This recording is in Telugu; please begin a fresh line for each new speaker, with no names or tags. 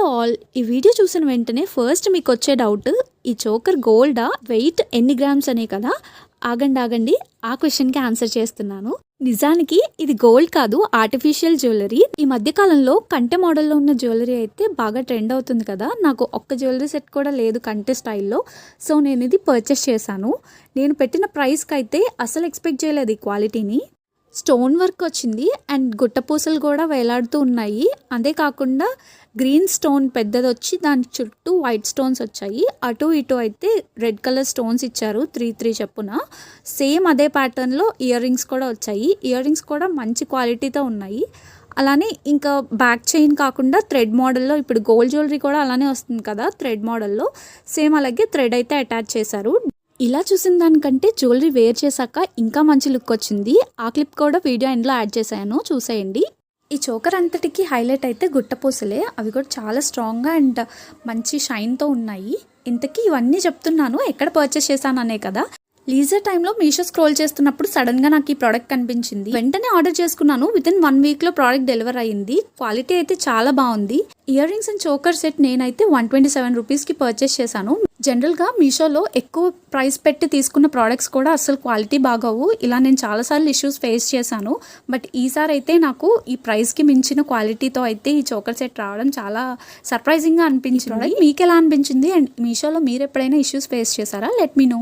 ఆల్, ఈ వీడియో చూసిన వెంటనే ఫస్ట్ మీకు వచ్చే డౌట్, ఈ చోకర్ గోల్డా, వెయిట్ ఎన్ని గ్రామ్స్ అనే కదా. ఆగండి, ఆ క్వశ్చన్కి ఆన్సర్ చేస్తున్నాను. నిజానికి ఇది గోల్డ్ కాదు, ఆర్టిఫిషియల్ జ్యువెలరీ. ఈ మధ్య కాలంలో కంటె మోడల్లో ఉన్న జ్యువెలరీ అయితే బాగా ట్రెండ్ అవుతుంది కదా. నాకు ఒక్క జ్యువెలరీ సెట్ కూడా లేదు కంటె స్టైల్లో. సో నేను ఇది పర్చేస్ చేశాను. నేను పెట్టిన ప్రైస్కి అయితే అసలు ఎక్స్పెక్ట్ చేయలేదు ఈ క్వాలిటీని. స్టోన్ వర్క్ వచ్చింది అండ్ గుట్టపూసలు కూడా వేలాడుతూ ఉన్నాయి. అదే కాకుండా గ్రీన్ స్టోన్ పెద్దది వచ్చి దాని చుట్టూ వైట్ స్టోన్స్ వచ్చాయి. అటు ఇటు అయితే రెడ్ కలర్ స్టోన్స్ ఇచ్చారు, 3 చెప్పున. సేమ్ అదే ప్యాటర్న్లో ఇయర్ రింగ్స్ కూడా వచ్చాయి. ఇయర్ రింగ్స్ కూడా మంచి క్వాలిటీతో ఉన్నాయి. అలానే ఇంకా బ్యాక్ చైన్ కాకుండా థ్రెడ్ మోడల్లో, ఇప్పుడు గోల్డ్ జ్యువెలరీ కూడా అలానే వస్తుంది కదా థ్రెడ్ మోడల్లో, సేమ్ అలాగే థ్రెడ్ అయితే అటాచ్ చేశారు. ఇలా చూసిన దానికంటే జ్యువెలరీ వేర్ చేశాక ఇంకా మంచి లుక్ వచ్చింది. ఆ క్లిప్ కూడా వీడియో ఎండ్లో యాడ్ చేశాను, చూసేయండి. ఈ చోకర్ అంతటికి హైలైట్ అయితే గుట్టపూసలే. అవి కూడా చాలా స్ట్రాంగ్గా అండ్ మంచి షైన్తో ఉన్నాయి. ఇంతకీ ఇవన్నీ చెప్తున్నాను ఎక్కడ పర్చేస్ చేశాను అనే కదా. లీజర్ టైంలో మీషో స్క్రోల్ చేస్తున్నప్పుడు సడన్గా నాకు ఈ ప్రోడక్ట్ కనిపించింది. వెంటనే ఆర్డర్ చేసుకున్నాను. వితిన్ 1 వీక్లో ప్రోడక్ట్ డెలివర్ అయ్యింది. క్వాలిటీ అయితే చాలా బాగుంది. Ear rings and choker set నేనైతే 127 రూపీస్కి పర్చేస్ చేశాను. జనరల్గా మీషోలో ఎక్కువ ప్రైస్ పెట్టి తీసుకున్న ప్రోడక్ట్స్ కూడా అసలు క్వాలిటీ బాగోవు. ఇలా నేను చాలాసార్లు ఇష్యూస్ ఫేస్ చేశాను. బట్ ఈసారి అయితే నాకు ఈ ప్రైస్కి మించిన క్వాలిటీతో అయితే ఈ చోకర్ సెట్ రావడం చాలా సర్ప్రైజింగ్గా అనిపించింది. మీకు ఎలా అనిపించింది? అండ్ మీషోలో మీరు ఎప్పుడైనా ఇష్యూస్ ఫేస్ చేశారా? Let me no.